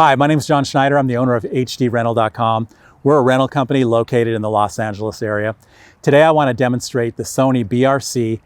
Hi, my name is Jon Schneider. I'm the owner of hdrental.com. We're a rental company located in the Los Angeles area. Today I want to demonstrate the Sony BRC-AM7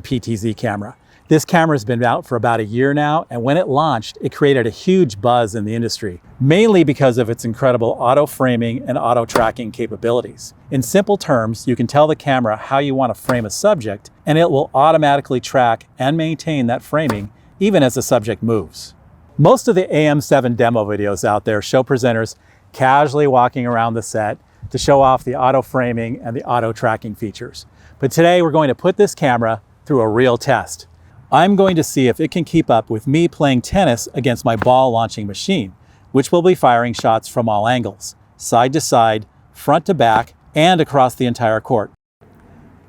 PTZ camera. This camera has been out for about a year now, and when it launched, it created a huge buzz in the industry, mainly because of its incredible auto framing and auto tracking capabilities. In simple terms, you can tell the camera how you want to frame a subject, and it will automatically track and maintain that framing even as the subject moves. Most of the AM7 demo videos out there show presenters casually walking around the set to show off the auto framing and the auto tracking features. But today we're going to put this camera through a real test. I'm going to see if it can keep up with me playing tennis against my ball launching machine, which will be firing shots from all angles, side to side, front to back, and across the entire court.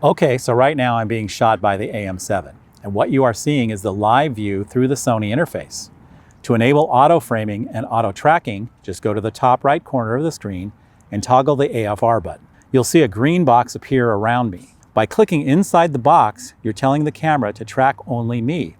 Okay, so right now I'm being shot by the AM7, and what you are seeing is the live view through the Sony interface. To enable auto framing and auto tracking, just go to the top right corner of the screen and toggle the AFR button. You'll see a green box appear around me. By clicking inside the box, you're telling the camera to track only me.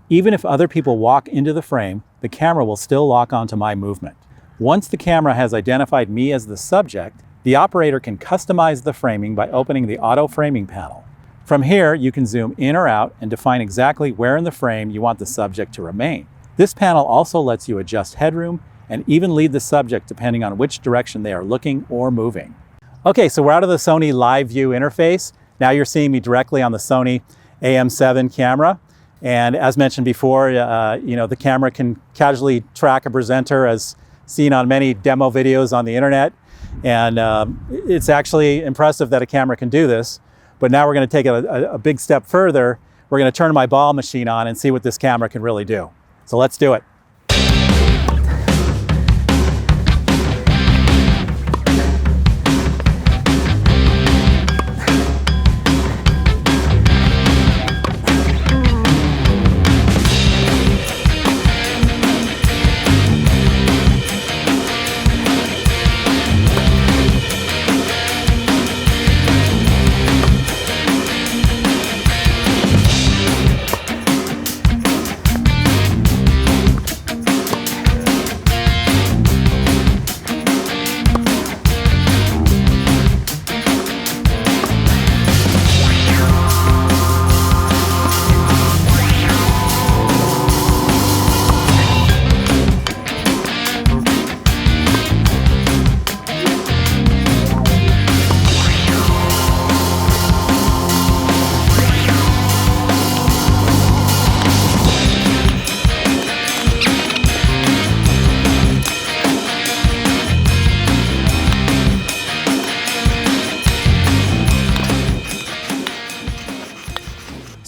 Even if other people walk into the frame, the camera will still lock onto my movement. Once the camera has identified me as the subject, the operator can customize the framing by opening the auto framing panel. From here, you can zoom in or out and define exactly where in the frame you want the subject to remain. This panel also lets you adjust headroom and even lead the subject depending on which direction they are looking or moving. Okay, so we're out of the Sony Live View interface. Now you're seeing me directly on the Sony AM7 camera. And as mentioned before, the camera can casually track a presenter as seen on many demo videos on the internet. And it's actually impressive that a camera can do this. But now we're going to take it a big step further. We're going to turn my ball machine on and see what this camera can really do. So let's do it.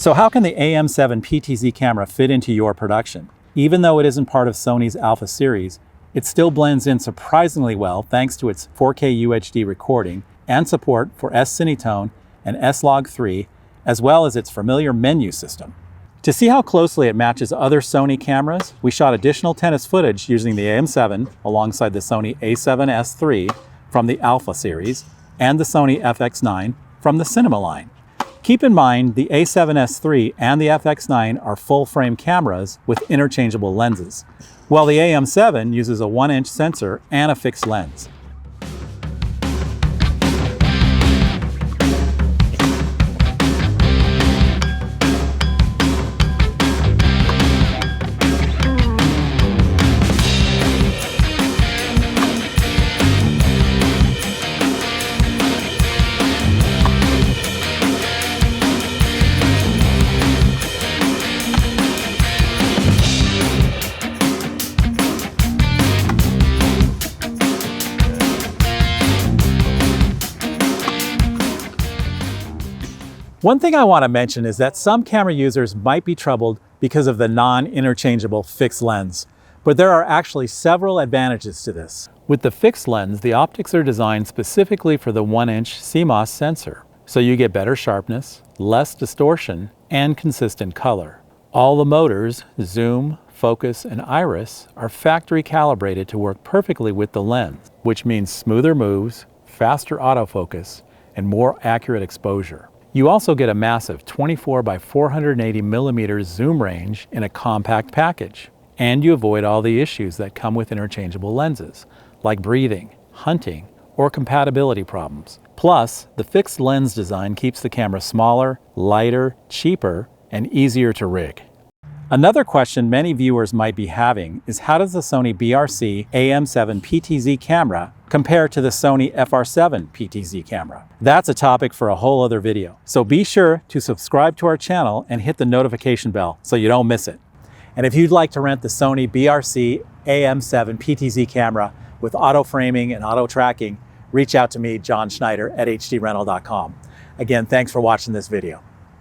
So how can the AM7 PTZ camera fit into your production? Even though it isn't part of Sony's Alpha series, it still blends in surprisingly well thanks to its 4K UHD recording and support for S-Cinetone and S-Log3, as well as its familiar menu system. To see how closely it matches other Sony cameras, we shot additional tennis footage using the AM7 alongside the Sony A7S III from the Alpha series and the Sony FX9 from the Cinema line. Keep in mind, the A7S III and the FX9 are full-frame cameras with interchangeable lenses, while the AM7 uses a 1-inch sensor and a fixed lens. One thing I want to mention is that some camera users might be troubled because of the non-interchangeable fixed lens, but there are actually several advantages to this. With the fixed lens, the optics are designed specifically for the 1-inch CMOS sensor, so you get better sharpness, less distortion, and consistent color. All the motors, zoom, focus, and iris are factory calibrated to work perfectly with the lens, which means smoother moves, faster autofocus, and more accurate exposure. You also get a massive 24 by 480 millimeters zoom range in a compact package. And you avoid all the issues that come with interchangeable lenses, like breathing, hunting, or compatibility problems. Plus, the fixed lens design keeps the camera smaller, lighter, cheaper, and easier to rig. Another question many viewers might be having is, how does the Sony BRC-AM7 PTZ camera compare to the Sony FR7 PTZ camera? That's a topic for a whole other video. So be sure to subscribe to our channel and hit the notification bell so you don't miss it. And if you'd like to rent the Sony BRC-AM7 PTZ camera with auto framing and auto tracking, reach out to me, Jon Schneider, at hdrental.com. Again, thanks for watching this video.